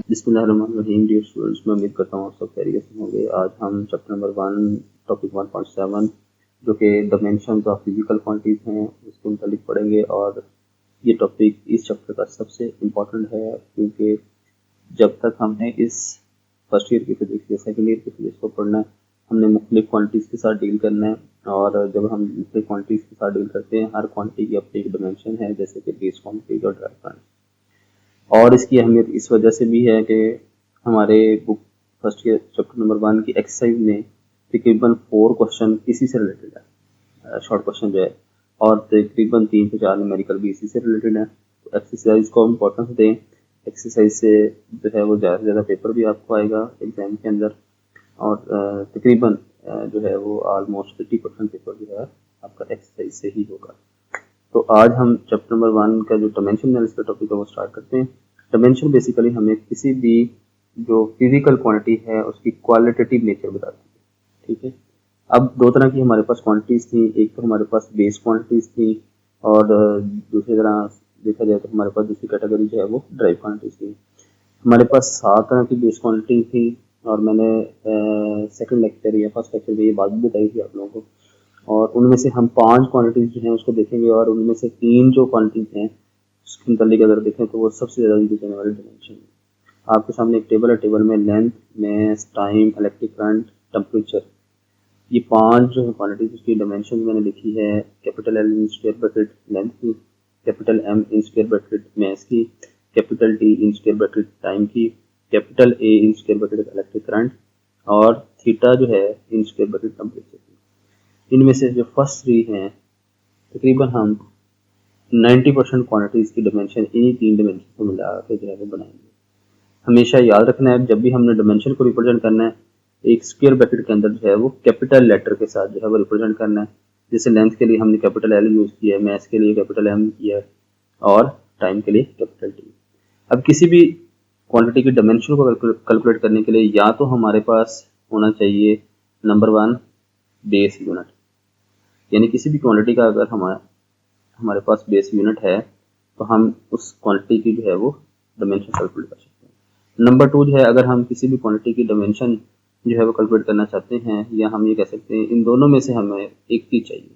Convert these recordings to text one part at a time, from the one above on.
बिस्मिल्लाहिर्रहमानिर्रहीम। Dear students, मैं उम्मीद करता हूँ आप सब खैरियत से होंगे। आज हम चैप्टर नंबर 1 टॉपिक 1.7 जो कि डायमेंशंस ऑफ फिजिकल क्वांटिटीज हैं उसके मुतालिक पढ़ेंगे। और ये टॉपिक इस चैप्टर का सबसे इम्पोर्टेंट है क्योंकि जब तक हमने इस फर्स्ट ईयर की फिजिक्स या सेकेंड ईयर की फिजिक्स को पढ़ना है हमने मुख्तलिफ क्वांटिटीज़ के साथ डील करना है। और जब हम मुख्तलिफ क्वांटिटीज़ के साथ डील करते हैं हर क्वांटिटी की अपनी एक डायमेंशन है, जैसे कि बेस क्वांटिटीज और ड्राइव क्वांटिटी। और इसकी अहमियत इस वजह से भी है कि हमारे book first year chapter number 1 की एक्सरसाइज में तकरीबन 4 क्वेश्चन इसी से रिलेटेड है, शॉर्ट क्वेश्चन जो है, और तकरीबन 3 से 4 न्यूमेरिकल भी इसी से रिलेटेड है। तो एक्सरसाइज को इम्पोर्टेंस दें। एक्सरसाइज से जो है वो ज़्यादा से ज़्यादा पेपर भी आपको आएगा एग्जाम के अंदर, और तकरीबन जो है वो ऑलमोस्ट 50% पेपर जो है आपका एक्सरसाइज से ही होगा। तो आज हम चैप्टर नंबर 1 का जो डायमेंशन एनालिसिस का टॉपिक है वो स्टार्ट करते हैं। डायमेंशन बेसिकली हमें किसी भी जो फिजिकल क्वांटिटी है उसकी क्वालिटेटिव नेचर बताती है। ठीक है, अब दो तरह की हमारे पास क्वांटिटीज थी। एक तो हमारे पास बेस क्वांटिटीज थी और दूसरी तरह देखा जाए तो हमारे पास दूसरी कैटेगरी जो है वो ड्राइव क्वांटिटीज थी। हमारे पास 7 तरह की बेस क्वांटिटी थी और मैंने सेकंड लेक्चर या फर्स्ट लेक्चर में ये बात भी बताई थी आप लोगों को। और उनमें से हम 5 क्वांटिटीज जो हैं उसको देखेंगे और उनमें से 3 जो क्वांटिटीज हैं उसके मुतालिक अगर देखें तो वो सबसे ज़्यादा यूज होने वाली डायमेंशन है। आपके सामने एक टेबल है, टेबल में लेंथ, मास, टाइम, इलेक्ट्रिक करंट, टेम्परेचर, ये 5 जो है क्वांटिटीज उसकी डायमेंशन मैंने लिखी है। Capital L in square bracket length की, capital M in square bracket mass की, capital T in square bracket time की, capital A in square bracket electric current, और थीटा जो है इन स्क्वायर ब्रैकेट टेम्परेचर की। इनमें से जो फर्स्ट 3 हैं तकरीबन हम 90% क्वांटिटीज की डायमेंशन इन्हीं 3 डायमेंशन को मिला के जो है वो बनाएंगे। हमेशा याद रखना है जब भी हमने डायमेंशन को रिप्रेजेंट करना है एक स्क्वायर ब्रैकेट के अंदर जो है वो कैपिटल लेटर के साथ जो है वो रिप्रेजेंट करना है। जैसे लेंथ के लिए हमने कैपिटल एल यूज किया है, मास के लिए कैपिटल एम किया है और टाइम के लिए कैपिटल टी। अब किसी भी क्वांटिटी की डायमेंशन को कैलकुलेट करने के लिए या तो हमारे पास होना चाहिए नंबर 1 बेस यूनिट, यानी किसी भी क्वांटिटी का अगर हमारे पास बेस यूनिट है तो हम उस क्वांटिटी की जो है वो डायमेंशन कैलकुलेट कर सकते हैं। नंबर 2 जो है अगर हम किसी भी क्वांटिटी की डायमेंशन जो है वो कैलकुलेट करना चाहते हैं या हम ये कह सकते हैं इन दोनों में से हमें एक चीज चाहिए,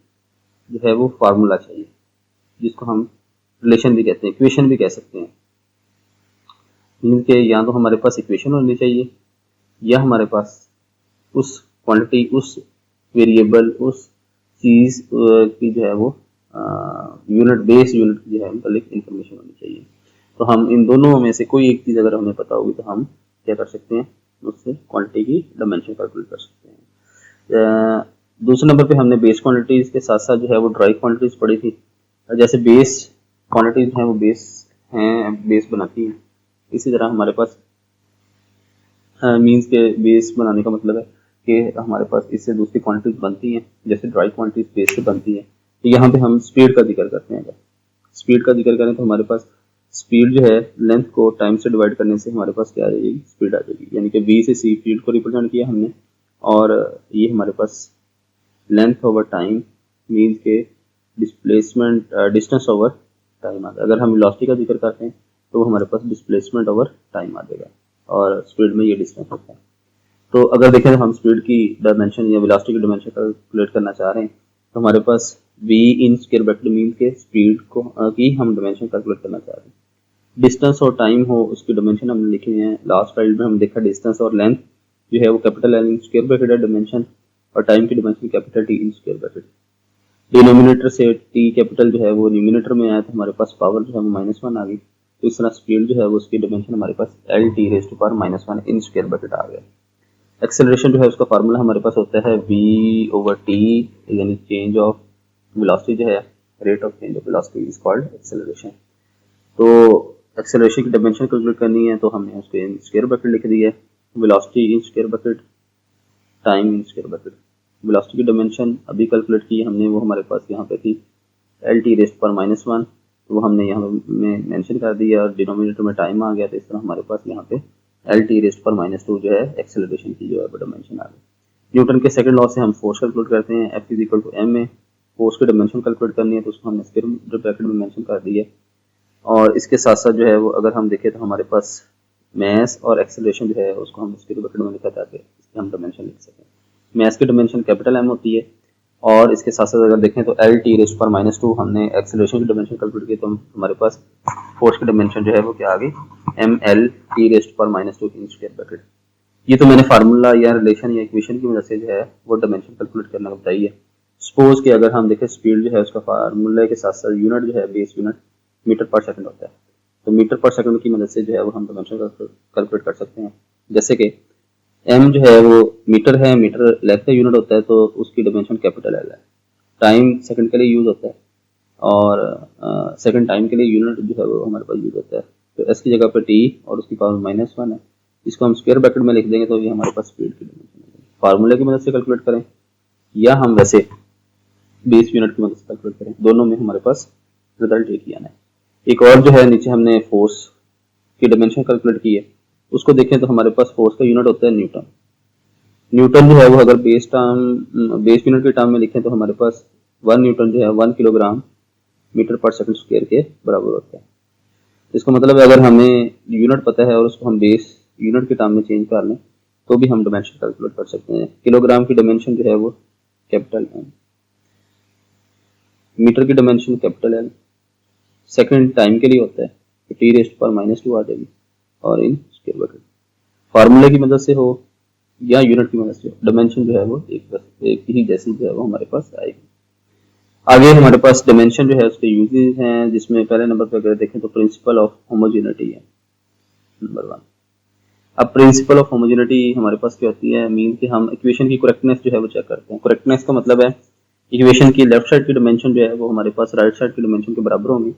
जो है वो फार्मूला चाहिए जिसको हम रिलेशन भी कहते हैं, इक्वेशन भी कह सकते हैं। इनके या तो हमारे पास इक्वेशन होनी चाहिए या हमारे पास उस क्वांटिटी, उस वेरिएबल, उस चीज की जो है वो यूनिट, बेस यूनिट की जो है मतलब इंफॉर्मेशन होनी चाहिए। तो हम इन दोनों में से कोई एक चीज अगर हमें पता होगी तो हम क्या कर सकते हैं, उससे क्वांटिटी की डायमेंशन कैलकुलेट कर सकते हैं। दूसरे नंबर पे हमने बेस क्वांटिटीज के साथ साथ जो है वो ड्राइव क्वांटिटीज पढ़ी थी। जैसे बेस क्वांटिटीज हैं वो बेस बनाती हैं, इसी तरह हमारे पास मीन्स के बेस बनाने का मतलब है कि हमारे पास इससे दूसरी क्वांटिटीज बनती हैं, जैसे ड्राइव क्वांटिटीज बेस से बनती हैं। तो यहाँ पे हम स्पीड का जिक्र करते हैं। अगर स्पीड का जिक्र करें तो हमारे पास स्पीड जो है लेंथ को टाइम से डिवाइड करने से हमारे पास क्या आ जाएगी, स्पीड आ जाएगी। यानी कि v से c स्पीड को रिप्रेजेंट किया हमने और ये हमारे पास लेंथ ओवर टाइम मीन्स के डिस्प्लेसमेंट डिस्टेंस ओवर टाइम आ जाएगा। अगर हम वेलोसिटी का जिक्र करते हैं तो हमारे पास डिस्प्लेसमेंट ओवर टाइम आ जाएगा और स्पीड में ये डिस्टेंस होता है। तो अगर देखें हम स्पीड की डायमेंशन या वेलोसिटी की डायमेंशन कैलकुलेट करना चाह रहे हैं तो हमारे पास v इन स्क्वायर ब्रैकेट मीन के स्पीड को की हम डायमेंशन कैलकुलेट करना चाह रहे हैं। डिस्टेंस और टाइम हो उसकी डायमेंशन हमने लिखी है। लास्ट स्लाइड में हम देखा डिस्टेंस और लेंथ जो है वो capital L in square bracket है डायमेंशन, और टाइम की dimension capital T in square bracket. Denominator से टी कैपिटल जो है वो न्यूमिनेटर में आया तो हमारे पास पावर जो है वो -1 आ गई। तो इस तरह स्पीड जो है वो उसकी डायमेंशन हमारे पास L T raise to power -1 in square bracket आ गया। एक्सेलरेशन जो है उसका फार्मूला हमारे पास होता है v ओवर टी, यानी चेंज ऑफ वेलोसिटी जो है, rate of change of velocity is called acceleration. तो एक्सेलरेशन की डायमेंशन कैलकुलेट करनी है तो हमने उसको इन स्क्वायर ब्रैकेट लिख दिया है, velocity in square bracket, time in square bracket. Velocity की डायमेंशन अभी कैलकुलेट की हमने, वो हमारे पास यहाँ पे थी एल टी रेज़ पर -1, तो वो हमने यहाँ में मेंशन कर दिया और डिनोमिनेटर में टाइम आ गया। तो इस तरह हमारे पास यहाँ पे एल टी रेस्ट पर -2 जो है एक्सेलरेशन की जो है डायमेंशन आ गई। न्यूटन के सेकंड लॉ से हम फोर्स कैलकुलेट करते हैं, F is equal to M में फोर्स की डायमेंशन कैलकुलेट करनी है तो उसको हमने स्क्वायर ब्रैकेट में मेंशन कर दी है। और इसके साथ साथ जो है वो अगर हम देखें तो हमारे पास मैस और एक्सेलरेशन जो है उसको हम स्क्वायर ब्रैकेट में लिखा ताकि इसकी हम डायमेंशन लिख सकें। मैस की डायमेंशन कैपिटल एम होती है और इसके साथ साथ अगर देखें तो एल टी रेस्ट पर -2 हमने एक्सेलरेशन की डायमेंशन कैलकुलेट की तो हमारे पास फोर्स की डायमेंशन जो है वो क्या आ गई, एम एल टी रेस्ट पर -2 इन स्क्वायर ब्रैकेट। ये तो मैंने फार्मूला या रिलेशन या इक्वेशन की मदद से जो है वो डायमेंशन कैलकुलेट करना बताई है। सपोज कि अगर हम देखें स्पीड जो है उसका फार्मूला के साथ साथ यूनिट जो है बेस यूनिट मीटर पर सेकंड होता है, तो मीटर पर सेकंड की मदद से जो है वो हम डायमेंशन कैलकुलेट कर सकते हैं। जैसे कि एम जो है वो मीटर है, मीटर लेंथ का यूनिट होता है तो उसकी डायमेंशन कैपिटल एल है। टाइम सेकंड के लिए यूज होता है और सेकंड टाइम के लिए यूनिट जो है वो हमारे पास यूज होता है। तो एस की जगह पर टी और उसकी पावर -1 है, इसको हम स्क्वायर ब्रैकेट में लिख देंगे तो ये हमारे पास स्पीड की डायमेंशन है। फार्मूले की मदद से कैलकुलेट करें या हम वैसे बेस यूनिट की मदद से कैलकुलेट करें, दोनों में हमारे पास रिजल्ट एक ही आना है। एक और जो है नीचे हमने फोर्स की डायमेंशन कैलकुलेट की है, उसको देखें तो हमारे पास फोर्स का यूनिट होता है न्यूटन। न्यूटन जो है वो अगर बेस यूनिट के टर्म में लिखें तो हमारे पास 1 न्यूटन जो है 1 किलोग्राम मीटर पर सेकंड स्क्वायर के बराबर होता है। इसका मतलब है अगर हमें यूनिट पता है और उसको हम बेस यूनिट के टर्म में चेंज कर लें तो भी हम डायमेंशन कैलकुलेट कर सकते हैं। किलोग्राम की डायमेंशन जो है वो कैपिटल एम, मीटर की dimension capital L, second time के लिए होता है तो टी रेस्ट पर -2 आ जाएगी और इन स्क्वायर ब्रैकेट। फार्मूले की मदद से हो या यूनिट की मदद से डायमेंशन जो है वो एक ही जैसी जो है वो हमारे पास आएगी। आगे हमारे पास डायमेंशन जो है उसके यूजेस हैं, जिसमें पहले नंबर पर अगर देखें तो प्रिंसिपल ऑफ होमोजेनिटी है नंबर 1। अब प्रिंसिपल ऑफ होमोजेनिटी हमारे पास क्या होती है, मीन कि हम इक्वेशन की करेक्टनेस जो है वो चेक करते हैं। करेक्टनेस का मतलब है इक्वेशन की लेफ्ट साइड की डायमेंशन जो है वो हमारे पास राइट साइड की डायमेंशन के बराबर होंगी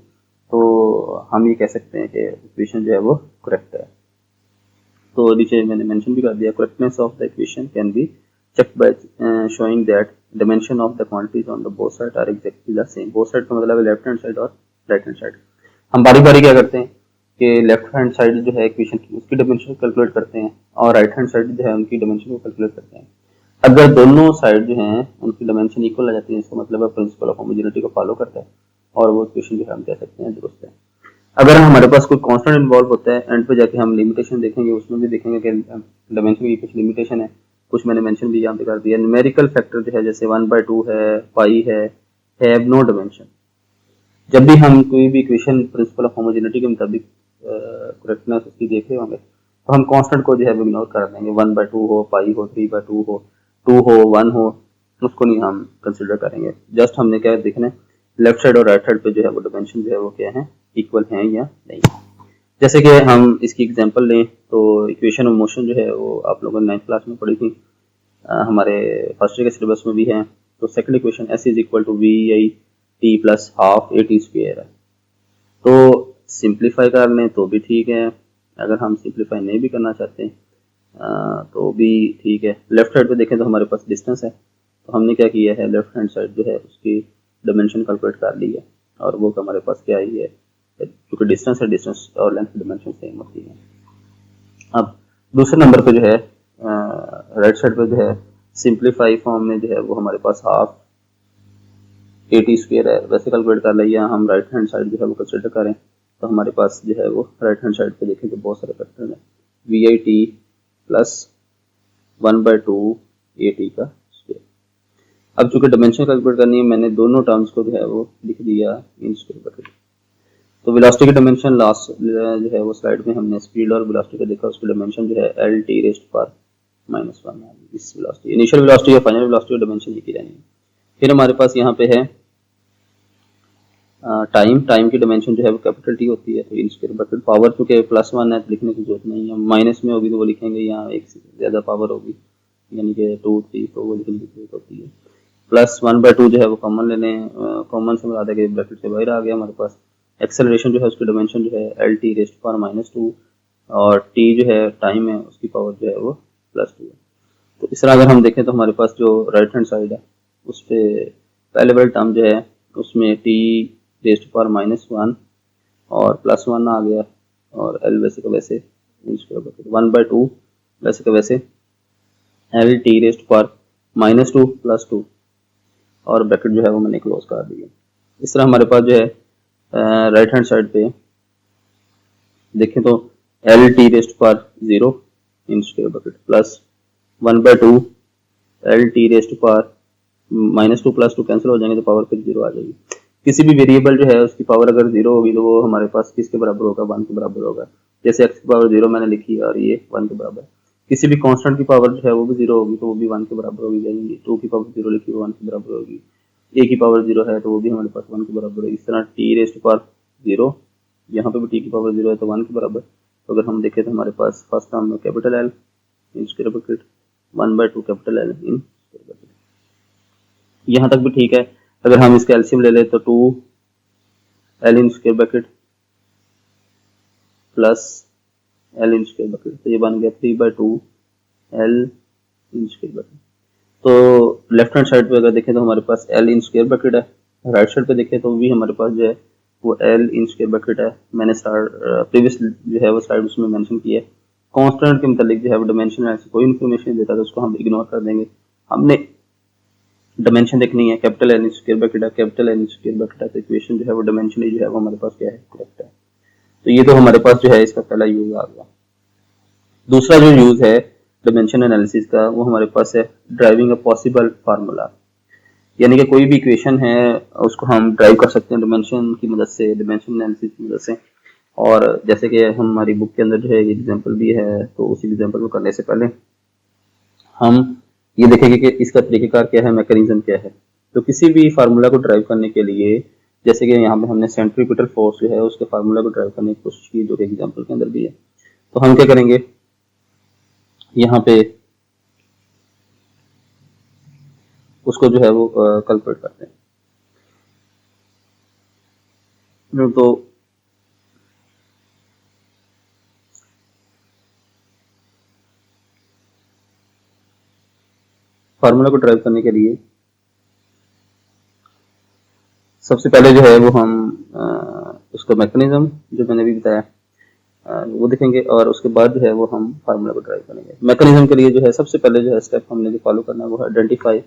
तो हम ये कह सकते हैं कि इक्वेशन जो है वो करेक्ट है। तो नीचे मैंने मेंशन भी कर दिया, correctness of the equation can be checked by showing that dimension of the quantities on the both sides are exactly the same। both side का मतलब है लेफ्ट हैंड साइड और राइट हैंड साइड। हम बारी बारी क्या करते हैं कि लेफ्ट हैंड साइड जो है इक्वेशन की उसकी डायमेंशन कैलकुलेट करते हैं और राइट हैंड साइड जो है उनकी डायमेंशन को कैलकुलेट करते हैं। अगर दोनों साइड जो हैं उनकी डायमेंशन इक्वल आ जाती है इसका मतलब है प्रिंसिपल ऑफ होमोजेनिटी को फॉलो करता है और वो इक्वेशन जो है हम कह सकते हैं दुरुस्त है। अगर हमारे पास कोई कांस्टेंट इन्वॉल्व होता है एंड पे जाके हम लिमिटेशन देखेंगे, उसमें भी देखेंगे कि डायमेंशन की कुछ लिमिटेशन है, कुछ मैंने मेंशन भी यहाँ पे कर दिया। न्यूमेरिकल फैक्टर जो है जैसे 1/2 है, पाई है, हैव नो डायमेंशन। जब भी हम कोई भी इक्वेशन प्रिंसिपल ऑफ होमोजेनिटी के मुताबिक करेक्टनेस उसकी देख रहे होंगे तो हम कांस्टेंट को जो है इग्नोर कर देंगे। 1/2 हो, पाई हो, 3/2 हो, 2 हो, 1 हो, उसको नहीं हम कंसिडर करेंगे। जस्ट हमने क्या देखना है लेफ्ट साइड और राइट साइड पे जो है वो डायमेंशन जो है वो क्या है, इक्वल हैं या नहीं। जैसे कि हम इसकी एग्जांपल लें तो इक्वेशन ऑफ मोशन जो है वो आप लोगों ने 9th क्लास में पढ़ी थी, हमारे फर्स्ट ईयर के सिलेबस में भी है। तो second equation S is equal to V I T plus half A T square है। तो सिंप्लीफाई कर लें तो भी ठीक है, अगर हम सिंप्लीफाई नहीं भी करना चाहते तो भी ठीक है। लेफ्ट साइड पे देखें तो हमारे पास डिस्टेंस है तो हमने क्या किया है लेफ्ट हैंड साइड जो है उसकी डायमेंशन कैलकुलेट कर ली है और वो हमारे पास क्या आई है, क्योंकि डिस्टेंस है, डिस्टेंस और लेंथ की डायमेंशन सेम होती है। अब दूसरे नंबर पे जो है राइट साइड पे जो है सिंप्लीफाई फॉर्म में जो है वो हमारे पास हाफ ए टी स्क्वायर है, वैसे कैलकुलेट कर लिया। हम राइट हैंड साइड जो है वो कंसिडर करें तो हमारे पास जो है वो राइट हैंड साइड पे देखें तो बहुत सारे फैक्टर हैं, V I T plus 1/2 A T का स्क्वायर। अब चूंकि डायमेंशन कैलकुलेट करनी है मैंने दोनों टर्म्स को जो है वो लिख दिया इन स्क्वायर ब्रैकेट। तो वेलोसिटी की डायमेंशन लास्ट जो है वो स्लाइड में हमने स्पीड और वेलोसिटी का देखा, उसकी डायमेंशन जो है एल टी रेस्ट पर -1 है। इस वेलोसिटी इनिशियल वेलोसिटी या फाइनल वेलोसिटी की डायमेंशन लिखी रहनी है। फिर हमारे पास यहाँ पे है टाइम की डायमेंशन जो है वो कैपिटल टी होती है तो इन स्क्वायर ब्रैकेट। पावर चूंकि +1 है तो लिखने की जरूरत नहीं है, माइनस में होगी तो वो लिखेंगे, यहाँ एक से ज़्यादा पावर होगी यानी कि 2 3 तो वो लिखने की जरूरत होती है। प्लस 1/2 जो है वो कॉमन ले लें, कॉमन से मिला देंगे ब्रैकेट से बाहर आ गया हमारे पास। एक्सेलरेशन जो है उसकी डायमेंशन जो है एल टी रेस्ट पर -2 और टी जो है टाइम है उसकी पावर जो है वो +2 है। तो इस तरह अगर हम देखें तो हमारे पास जो राइट हैंड साइड है उस पर पहले वाले टर्म जो है उसमें टी रेस्ट पर -1 और +1 आ गया और एल वैसे का वैसे इन स्क्वायर ब्रैकेट 1/2 वैसे का वैसे एल टी रेस्ट पर -2 + 2 और ब्रैकेट जो है वो मैंने क्लोज कर दिया। इस तरह हमारे पास जो है राइट हैंड साइड पे देखें तो एल टी रेस्ट पर 0 इन square bracket plus 1/2 L T rest पर -2 + 2 कैंसिल हो जाएंगे तो पावर फिर 0 आ जाएगी। किसी भी वेरिएबल जो है उसकी पावर अगर 0 होगी तो वो हमारे पास किसके बराबर होगा, 1 के बराबर होगा। जैसे x की पावर 0 मैंने लिखी है और ये 1 के बराबर। किसी भी कांस्टेंट की पावर जो है वो भी 0 होगी तो वो भी 1 के बराबर होगी जाएगी। 2 की पावर 0 लिखी है 1 के बराबर होगी। a की पावर 0 है तो वो भी हमारे पास 1 के बराबर है। इस तरह t रेस्ट पर 0, यहाँ पे भी t की पावर 0 है तो 1 के बराबर। तो अगर हम देखें तो हमारे पास फर्स्ट टर्म में कैपिटल L इन स्क्वायर ब्रैकेट 1/2 कैपिटल L इन स्क्वायर ब्रैकेट। यहाँ तक भी ठीक है। अगर हम इसका एलसीएम ले लें तो 2 L इन स्क्वायर ब्रैकेट प्लस L इन स्क्वायर ब्रैकेट, तो ये बन गया 3/2 L इन स्क्वायर ब्रैकेट। तो लेफ्ट हैंड साइड पे अगर देखें तो हमारे पास L इन स्क्वायर ब्रैकेट है, राइट साइड पे देखें तो भी हमारे पास जो है वो L इन स्क्वायर ब्रैकेट है। मैंने प्रीवियस जो है वो स्लाइड उसमें मेंशन किया है। कांस्टेंट के मतलब जो है वो डायमेंशन ऐसी कोई इन्फॉर्मेशन देता है तो उसको हम इग्नोर कर देंगे। हमने डायमेंशन देखनी है, कैपिटल L स्क्वायर ब्रैकेट है, कैपिटल L स्क्वायर ब्रैकेट है, तो इक्वेशन जो है वो डायमेंशनली जो है वो हमारे पास क्या है, करेक्ट है। तो ये तो हमारे पास जो है इसका पहला यूज आ गया। दूसरा जो यूज है डायमेंशन एनालिसिस का वो हमारे पास है ड्राइविंग अ पॉसिबल फार्मूला, यानी कि कोई भी इक्वेशन है उसको हम ड्राइव कर सकते हैं डायमेंशन की मदद से, डायमेंशन एनालिसिस की मदद से। और जैसे कि हमारी बुक के अंदर जो है एग्जाम्पल भी है, तो उसी एग्जाम्पल को करने से पहले हम ये देखेंगे कि इसका तरीकेकार क्या है, मैकेनिज्म क्या है। तो किसी भी फार्मूला को ड्राइव करने के लिए, जैसे कि यहाँ पे हमने सेंट्रीपिटल फोर्स जो है उसके फार्मूला को ड्राइव करने की कोशिश की जो कि एग्जाम्पल के अंदर भी है, तो हम क्या करेंगे, यहाँ पे उसको जो है वो कैलकुलेट करते हैं। तो फार्मूला को ड्राइव करने के लिए सबसे पहले जो है वो हम उसका मैकेनिज्म जो मैंने भी बताया वो देखेंगे और उसके बाद जो है वो हम फार्मूला को ड्राइव करेंगे। मैकेनिज्म के लिए जो है सबसे पहले जो है स्टेप हमने जो फॉलो करना है वो है आइडेंटिफाई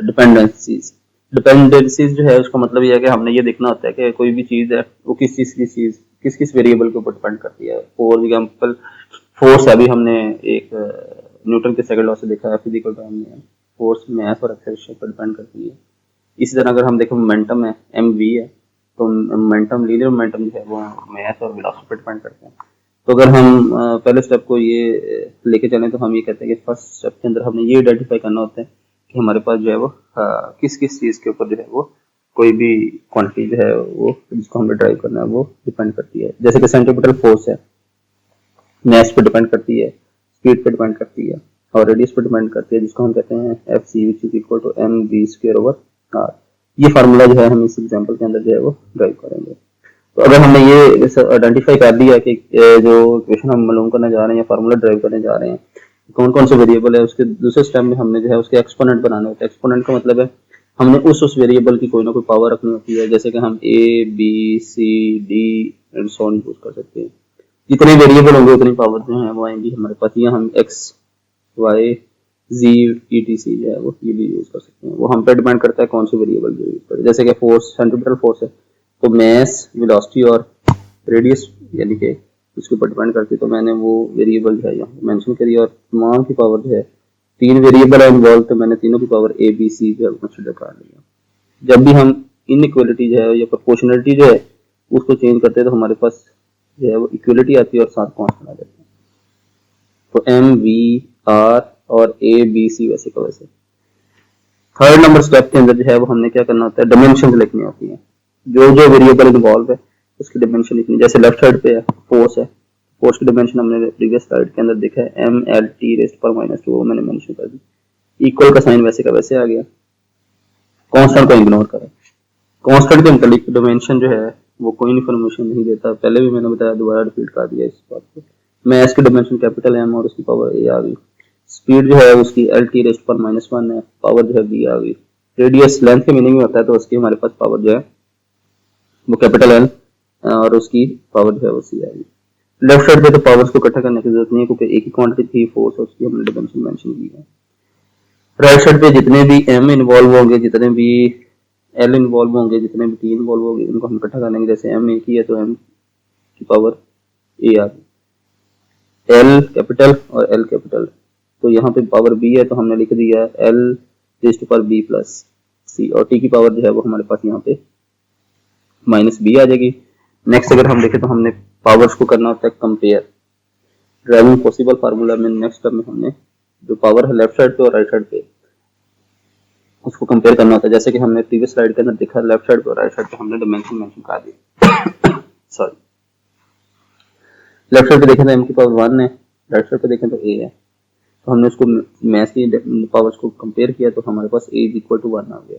डिपेंडेंसीज। डिपेंडेंसीज जो है उसका मतलब ये है कि हमने ये देखना होता है कि कोई भी चीज़ है वो किस किस वेरिएबल के ऊपर डिपेंड करती है। फॉर एग्जाम्पल फोर्स अभी हमने एक न्यूटन के सेकंड लॉ से देखा है फिजिकल टर्म में, फोर्स मैथ और एक्सेलरेशन पर डिपेंड करती है। इसी तरह अगर हम देखें मोमेंटम है mv है, तो मोमेंटम लीनियर मोमेंटम जो है वो मैथ और वेलोसिटी पर डिपेंड करते हैं। तो अगर हम पहले स्टेप को ये लेके चलें तो हम ये कहते हैं कि फर्स्ट स्टेप के अंदर हमने ये आइडेंटिफाई करना होता है कि हमारे पास जो है वो किस किस चीज़ के ऊपर जो है वो कोई भी क्वांटिटी जो है वो जिसको हमें ड्राइव करना है वो डिपेंड करती है। जैसे कि सेंट्रीपिटल फोर्स है मास पे डिपेंड करती है, स्पीड पे डिपेंड करती है और रेडियस पे डिपेंड करती है, जिसको हम कहते हैं FC which is equal to mv²/r। ये फार्मूला जो है हम इस एग्जांपल के अंदर जो है वो ड्राइव करेंगे। तो अगर हमने ये आइडेंटिफाई कर दिया कि जो इक्वेशन हम मालूम करने जा रहे हैं या फार्मूला ड्राइव करने जा रहे हैं कौन कौन से वेरिएबल है, उसके दूसरे स्टेप में हमने जो है उसके एक्सपोनेंट बनाने होते हैं। एक्सपोनेंट का मतलब है हमने उस वेरिएबल की कोई ना कोई पावर रखनी होती है, जैसे कि हम A B C D and so on use कर सकते हैं। जितने वेरिएबल होंगे उतनी पावर जो है वो आएंगी हमारे पास। यहाँ हम x y z etc जो है वो ये भी यूज कर सकते हैं। वो हम पे डिपेंड करता है कौन सी वेरिएबल जो यूज करें। जैसे कि फोर्स सेंट्रीपिटल फोर्स है तो मास वेलोसिटी और रेडियस यानी कि उसके ऊपर डिपेंड करती है, तो मैंने वो वेरिएबल जो है यहाँ मेंशन करी और तमाम की पावर जो है 3 वेरिएबल है इन्वॉल्व, तो मैंने तीनों की पावर A B C जो है कंसीडर कर लिया। जब भी हम इनइक्वालिटी जो है या प्रोपोर्शनलिटी जो है उसको चेंज करते हैं तो हमारे पास जो है वो इक्वलिटी आती है और साथ कांस्टेंट आ जाते हैं। तो MV R और ABC वैसे का वैसे। थर्ड नंबर स्टेप के अंदर जो है वो हमने क्या करना होता है, डायमेंशन लिखनी होती है। जो जो वेरिएबल इन्वॉल्व है उसकी डायमेंशन लिखनी। जैसे लेफ्ट साइड पे है फोर्स है, फोर्स की डायमेंशन हमने प्रीवियस स्लाइड के अंदर देखा है MLT⁻², मैंने मेंशन कर दी। इक्वल का साइन वैसे का वैसे आ गया। कांस्टेंट को इग्नोर करें। कांस्टेंट के मतलब डायमेंशन जो है वो कोई इन्फॉर्मेशन नहीं देता, पहले भी मैंने बताया, दोबारा रिपीट कर दिया इस बात को। मैस की डायमेंशन कैपिटल M और उसकी पावर A आ गई। स्पीड जो है उसकी LT⁻⁻1 है, पावर जो है B आ गई। रेडियस लेंथ के मीनिंग में होता है तो उसकी हमारे पास पावर जो है वो कैपिटल L और उसकी पावर जो है वो C आ गई। लेफ्ट साइड पे तो पावर्स को इकट्ठा करने की जरूरत नहीं है क्योंकि एक ही क्वांटिटी थी, फोर्स, और उसकी हमने डिमेंशन मेंशन की है। राइट साइड पे जितने भी एम इन्वॉल्व होंगे, जितने भी एल इन्वॉल्व होंगे, जितने भी टी इन्वॉल्व होंगे, उनको हम इकट्ठा कर लेंगे। जैसे एम एक ही है तो एम की पावर ए आ गई, एल कैपिटल और एल कैपिटल, तो यहाँ पे पावर बी है तो हमने लिख दिया L raised to power B plus C, और टी की पावर जो है वो हमारे पास यहाँ पे माइनस बी आ जाएगी। नेक्स्ट अगर हम देखें तो हमने पावर्स को करना होता है कंपेयर। ड्राइविंग पॉसिबल फार्मूला में नेक्स्ट स्टेप में हमने जो पावर है लेफ्ट साइड पे और राइट साइड पे उसको कंपेयर करना होता है। जैसे कि हमने प्रीवियस स्लाइड के अंदर देखा, लेफ्ट साइड पे और राइट साइड पे हमने डिमेंशन मेंशन कर दिया। सॉरी, लेफ्ट साइड पे देखें तो m की पावर 1 है, राइट साइड पे देखें तो a है, तो हमने उसको मैथ की पावर्स को कंपेयर किया तो हमारे पास a इज इक्वल टू 1 आ गया।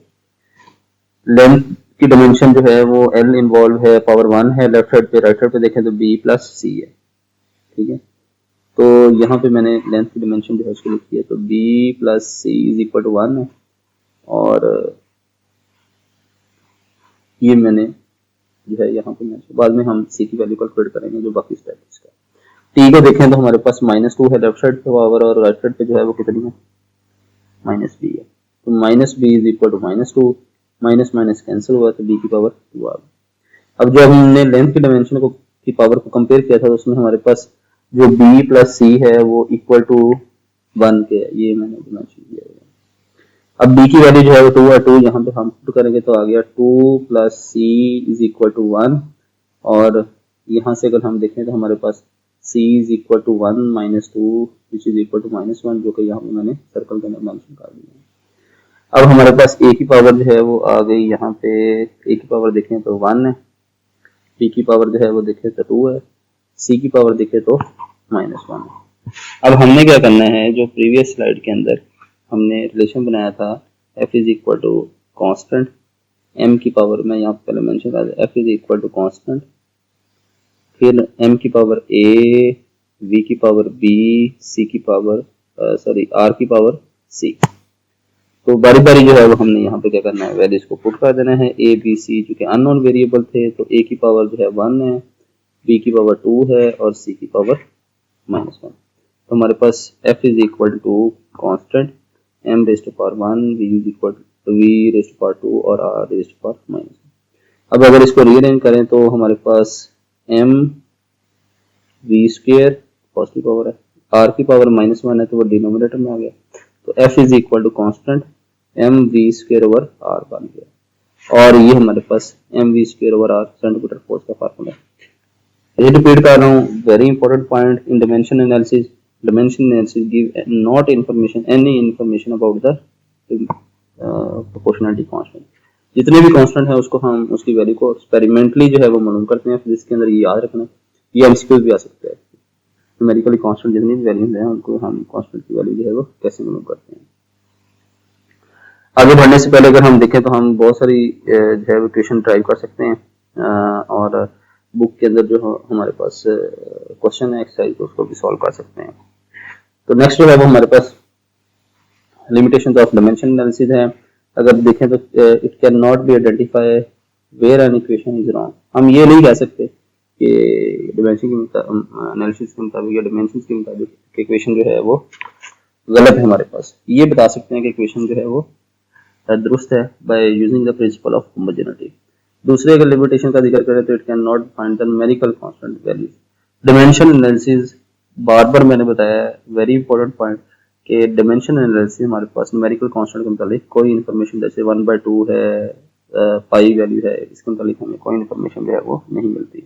लेंथ की डिमेंशन जो है वो l इन्वॉल्व है, पावर 1 है लेफ्ट साइड पे, राइट साइड पे देखें तो b प्लस c है। ठीक है, तो यहाँ पे मैंने लेंथ की डिमेंशन जो है उसको लिखी है, तो b plus c is equal to 1 है, और ये मैंने जो है यहाँ पे मैंने बाद में हम c की वैल्यू कैलकुलेट करेंगे जो बाकी स्टेप इसका। टी को देखें तो हमारे पास -2 है लेफ्ट साइड पे पावर, और राइट साइड पे जो है वो कितनी है, -b है, तो -b is equal to -2, minus minus cancel हुआ तो b की पावर 2 आ गई। अब जब हमने लेंथ की डायमेंशन को की पावर को कंपेयर किया था तो उसमें हमारे पास जो b प्लस c है वो इक्वल टू 1 के है, ये मैंने डायमेंशन किया है। अब b की वैल्यू जो है वो 2 है, 2 यहाँ पे हम पुट करेंगे तो आ गया 2 plus c is equal to 1, और यहाँ से अगर हम देखें तो हमारे पास c is equal to 1 minus 2 which is equal to -1, जो कि यहाँ पे मैंने सर्कल के अंदर मेंशन कर दिया। अब हमारे पास a की पावर जो है वो आ गई, यहाँ पे a की पावर देखें तो 1 है, b की पावर जो है वो देखें तो 2 है, c की पावर देखें तो -1 है। अब हमने क्या करना है, जो प्रीवियस स्लाइड के अंदर हमने रिलेशन बनाया था f is equal to constant, m की पावर मैं यहाँ पे पहले मेंशन कर दिया, f is equal to constant, फिर m की पावर a, v की पावर b, c की पावर सॉरी r की पावर c। तो बारी बारी जो है वो हमने यहाँ पे क्या करना है, वैल्यूज को पुट कर देना है। a b c जो कि अननोन वेरिएबल थे, तो a की पावर जो है 1 है, b की पावर 2 है और c की पावर -1। तो हमारे पास f is equal to constant m raised to power 1, v is equal to v raised to power 2 और r रेज़्ड टू पावर -1। अब अगर इसको रीअरेंज करें तो हमारे पास m v square positive power है, r की पावर -1 है तो वो डिनोमिनेटर में आ गया, तो f is equal to constant M V square over R बन गया, और ये हमारे पास M V square over R centimetre force का फार्मूला है। ये रिपीट कर रहा हूँ, very important point in dimension analysis, dimension analysis give not information any information about the proportionality constant. जितने भी कांस्टेंट है उसको हम उसकी वैल्यू को एक्सपेरिमेंटली जो है वो मालूम करते हैं, फिर इसके अंदर ये याद रखना, ये एमसीक्यूज भी आ सकते हैं। न्यूमेरिकली कांस्टेंट जितनी भी वैल्यूज हैं उनको हम कांस्टेंट की वैल्यू जो है वो कैसे मालूम करते हैं। आगे बढ़ने से पहले अगर हम देखें तो हम बहुत सारी जो है इक्वेशन ड्राइव कर सकते हैं, और बुक के अंदर जो हमारे पास क्वेश्चन है एक्सरसाइज तो उसको भी सॉल्व कर सकते हैं। तो नेक्स्ट जो है वो हमारे पास लिमिटेशन ऑफ डायमेंशन एनालिसिस है। अगर देखें तो it can not be identify where an equation is wrong. हम ये नहीं कह सकते कि डायमेंशन के एनालिसिस के मुताबिक या डायमेंशन के मुताबिक इक्वेशन जो है वो गलत है। हमारे पास ये बता सकते हैं कि इक्वेशन जो है वो दुरुस्त है by using the principle of homogeneity. दूसरे अगर लिमिटेशन का जिक्र करें तो it can not find the numerical constant values. Dimension analysis बार बार मैंने बताया, वेरी इंपॉर्टेंट पॉइंट, कि डायमेंशन एनालिसिस हमारे पास न्यूमेरिकल कांस्टेंट के मुताबिक कोई इन्फॉर्मेशन, जैसे 1/2 है, पाई वैल्यू है, इसके मुताबिक हमें कोई इन्फॉर्मेशन जो है वो नहीं मिलती।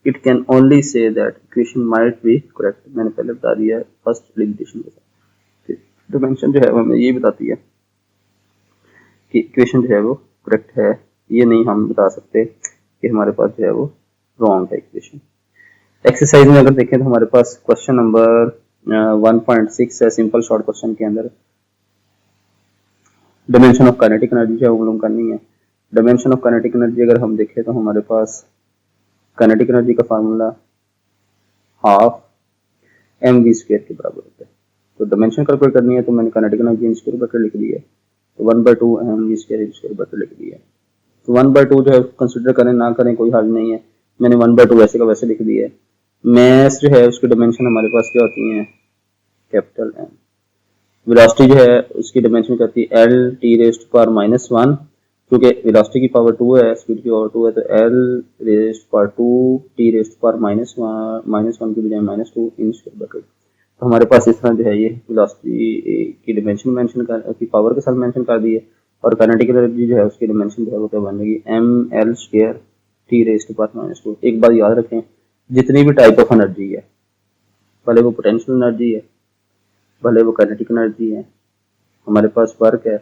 It can only say that equation might be correct, मैंने पहले बता दिया फर्स्ट लिमिटेशन के साथ। डायमेंशन जो है वो हमें ये बताती है कि इक्वेशन जो है वो करेक्ट है, ये नहीं हम बता सकते कि हमारे पास जो है वो रॉन्ग है इक्वेशन। एक्सरसाइज में अगर देखें तो हमारे पास क्वेश्चन नंबर 1.6 है, सिंपल शॉर्ट क्वेश्चन के अंदर डायमेंशन ऑफ काइनेटिक एनर्जी जो है वो मालूम करनी है। डायमेंशन ऑफ काइनेटिक एनर्जी अगर हम देखें तो हमारे पास काइनेटिक एनर्जी का formula half M V square के बराबर होता है। तो डायमेंशन कैलकुलेट करनी है तो मैंने kinetic energy in square bracket लिख दी है, तो 1/2 M V square in square bracket लिख दी है। तो 1/2 जो है कंसिडर करें ना करें कोई हर्ज नहीं है, मैंने 1/2 वैसे का वैसे लिख दिया है। मैस जो है उसकी डायमेंशन हमारे पास क्या होती है, कैपिटल एम। वेलोसिटी जो है उसकी डायमेंशन क्या होती है, एल टी रेस्ट पावर -1, क्योंकि वेलोसिटी की पावर 2 है, स्पीड की पावर 2 है, तो L rest power 2 T rest power -1 की बजाय -2 इन स्क्वायर ब्रैकेट। तो हमारे पास इस तरह जो है ये वेलोसिटी की डायमेंशन मेंशन कर की पावर के साथ मेंशन कर दी है, और काइनेटिक एनर्जी जो है उसकी डायमेंशन जो है वो क्या बनेगी, M L square T rest power -2। एक बात याद रखें, जितनी भी टाइप ऑफ एनर्जी है, भले वो पोटेंशियल एनर्जी है, भले वो काइनेटिक एनर्जी है, हमारे पास वर्क है,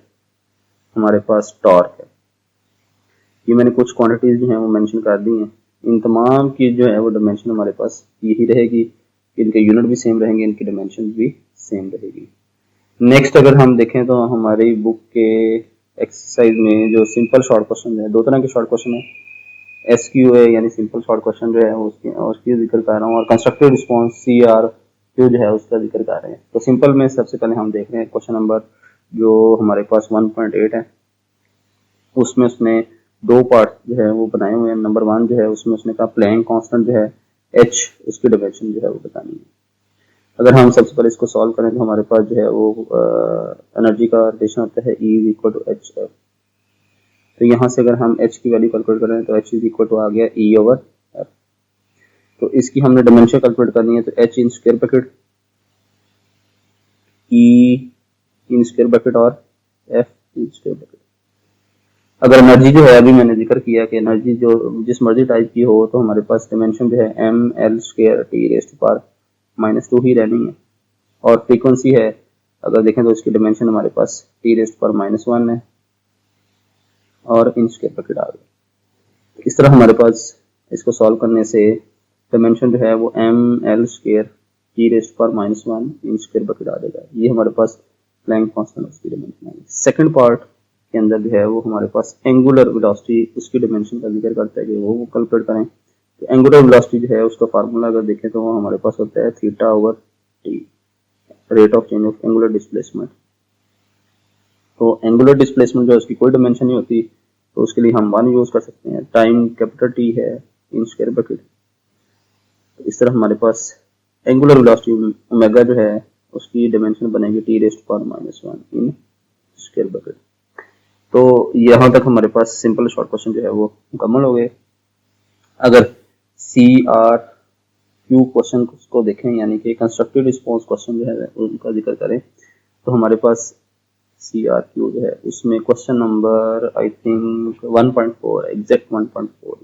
हमारे पास टॉर्क है, ये मैंने कुछ क्वांटिटीज जो है वो मेंशन कर दी हैं। इन तमाम की जो है वो डायमेंशन हमारे पास यही रहेगी, इनके यूनिट भी सेम रहेंगे, इनकी डायमेंशन भी सेम रहेगी। नेक्स्ट अगर हम देखें तो हमारी बुक के एक्सरसाइज में जो सिंपल शॉर्ट क्वेश्चन है, दो तरह के शॉर्ट क्वेश्चन है, एसक्यू है यानी सिंपल शॉर्ट क्वेश्चन जो है उसकी जिक्र कर रहा हूँ, और कंस्ट्रक्टिव रिस्पॉन्स CRQ जो है उसका जिक्र कर रहे हैं। तो सिंपल में सबसे पहले हम देख रहे हैं क्वेश्चन नंबर जो हमारे पास 1.8 है, उसमें उसने दो पार्ट जो है वो बनाए हुए हैं। नंबर 1 जो है उसमें उसने कहा प्लैंक कांस्टेंट जो है h, उसकी डायमेंशन जो है वो बतानी है। अगर हम सबसे पहले इसको सॉल्व करें तो हमारे पास जो है वो एनर्जी का रिलेशन होता है E=hf। तो यहाँ से अगर हम h की वैल्यू कैलकुलेट करें तो h आ गया E/f। तो इसकी हमने डायमेंशन कैलकुलेट करनी है, तो h इन स्क्वायर ब्रैकेट E इन स्क्वायर ब्रैकेट और f इन स्क्वायर ब्रैकेट। अगर एनर्जी जो है अभी मैंने जिक्र किया कि एनर्जी जो जिस मर्जी टाइप की हो तो हमारे पास डायमेंशन जो है M L square T rest power -2 ही रहनी है, और फ्रीक्वेंसी है अगर देखें तो इसकी डायमेंशन हमारे पास टी रेस्ट पावर -1 है, और इन स्क्वायर ब्रैकेट आ गया। इस तरह हमारे पास इसको सॉल्व करने से डायमेंशन जो है वो M L square T rest power -1 in square bracket आ जाएगा। ये हमारे पास प्लैंक कांस्टेंट उसकी डायमेंशन आएगी। सेकंड पार्ट के अंदर जो है वो हमारे पास एंगुलर वेलोसिटी उसकी डायमेंशन का जिक्र करता है कि वो कैलकुलेट करें। तो एंगुलर वेलोसिटी जो है उसका फार्मूला अगर देखें तो वो हमारे पास होता है θ/t, rate of change of angular displacement. तो एंगुलर डिस्प्लेसमेंट जो है उसकी कोई डायमेंशन नहीं होती, तो उसके लिए हम 1 यूज कर सकते हैं। टाइम कैपिटल T है इन स्क्वायर ब्रैकेट। तो इस तरह हमारे पास एंगुलर वेलोसिटी ओमेगा जो है उसकी डायमेंशन बनेगी T⁻⁻1 इन स्क्वायर ब्रैकेट। तो यहाँ तक हमारे पास सिंपल शॉर्ट क्वेश्चन जो है वो मुकम्मल हो गए। अगर CRQ क्वेश्चन को देखें यानी कि कंस्ट्रक्टिव रिस्पॉन्स क्वेश्चन जो है उनका जिक्र करें, तो हमारे पास CRQ जो है उसमें question number I think 1.4 exact 1.4,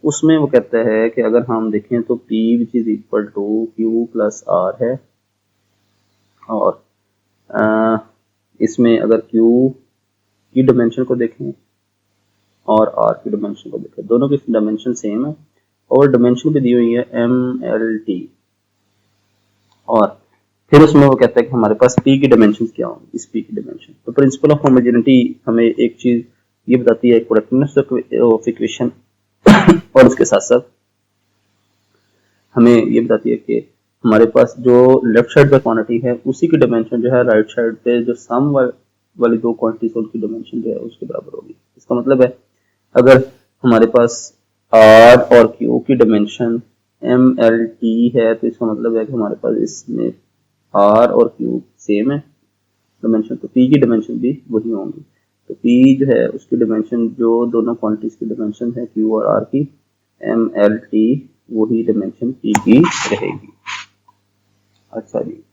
उसमें वो कहता है कि अगर हम देखें तो P which is equal to Q plus R है, और इसमें अगर Q की डायमेंशन को देखें और R की डायमेंशन को देखें, दोनों की डायमेंशन सेम है और डायमेंशन भी दी हुई है MLT, और फिर उसमें वो कहता है कि हमारे पास P की डायमेंशन क्या होंगी, इस P की डायमेंशन। तो प्रिंसिपल ऑफ होमोजेनिटी हमें एक चीज ये बताती है, करेक्टनेस ऑफ इक्वेशन, और उसके साथ साथ हमें ये बताती है कि हमारे पास जो लेफ्ट साइड पे क्वांटिटी है उसी की डायमेंशन जो है राइट साइड पे जो सम वाली दो क्वांटिटीज उनकी डायमेंशन जो है उसके बराबर होगी। इसका मतलब है अगर हमारे पास R और Q की डायमेंशन MLT है, तो इसका मतलब है कि हमारे पास इसमें R और Q सेम है डायमेंशन, तो P की डायमेंशन भी वही होंगी। तो P जो है उसकी डायमेंशन जो दोनों क्वांटिटीज की डायमेंशन है Q और R की, MLT वही डायमेंशन P की रहेगी। अच्छा जी,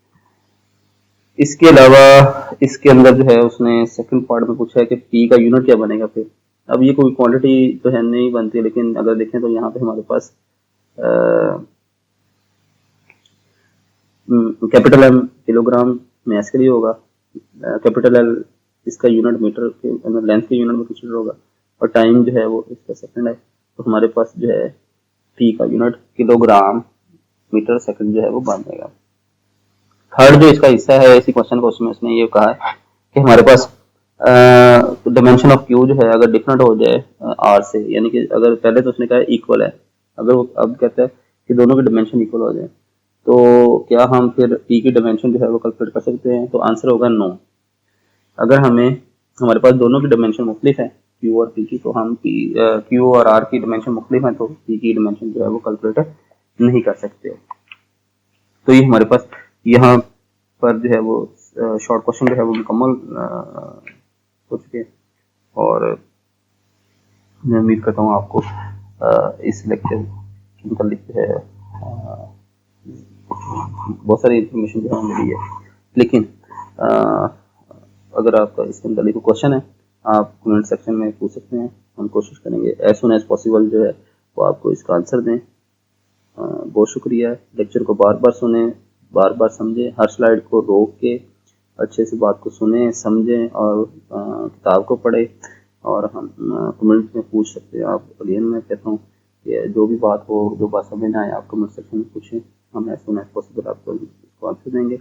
इसके अलावा इसके अंदर जो है उसने सेकंड पार्ट में पूछा है कि P का यूनिट क्या बनेगा। फिर अब ये कोई क्वांटिटी तो है नहीं बनती, लेकिन अगर देखें तो यहाँ पे हमारे पास कैपिटल M किलोग्राम मैस के लिए होगा, कैपिटल L इसका यूनिट मीटर के लेंथ के यूनिट में कंसीडर होगा, और टाइम जो है वो इसका सेकंड है। तो हमारे पास जो है P का यूनिट किलोग्राम मीटर सेकंड जो है वो बन जाएगा। थर्ड जो इसका हिस्सा है इसी क्वेश्चन को, उसमें उसने ये कहा है कि हमारे पास डायमेंशन ऑफ Q जो है अगर डिफरेंट हो जाए R से, यानी कि अगर पहले तो उसने कहा इक्वल है, अगर वो अब कहता है कि दोनों के डायमेंशन इक्वल हो जाए, तो क्या हम फिर P की डायमेंशन जो है वो कैलकुलेट कर सकते हैं? तो आंसर होगा नो। अगर हमें हमारे पास दोनों की डायमेंशन मुख्तलिफ है, क्यू और पी की, तो हम क्यू और आर की डायमेंशन मुख्तलिफ है, तो पी की डायमेंशन जो है वो कैलकुलेटर नहीं कर सकते। तो ये हमारे पास यहाँ पर जो है वो शॉर्ट क्वेश्चन जो है वो मुकम्मल हो चुके हैं, और मैं उम्मीद करता हूँ आपको इस लेक्चर के मुतालिक जो है बहुत सारी इन्फॉर्मेशन जो है मिली है। लेकिन अगर आपका इसके मुतालिक क्वेश्चन है, आप कमेंट सेक्शन में पूछ सकते हैं, हम कोशिश करेंगे एज सुन एज पॉसिबल जो है वो आपको इसका आंसर दें। बहुत शुक्रिया। लेक्चर को बार बार सुने, बार बार समझें, हर स्लाइड को रोक के अच्छे से बात को सुने, समझें और किताब को पढ़ें, और हम कमेंट में पूछ सकते हैं। आप अगेन मैं कहता हूँ कि जो भी बात हो, जो बात समझ ना आए, आप कमेंट सेक्शन में पूछें, हम एज सुन एज पॉसिबल आपको इसको आंसर देंगे।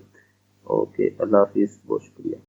ओके, अल्लाह हाफिज़, बहुत शुक्रिया।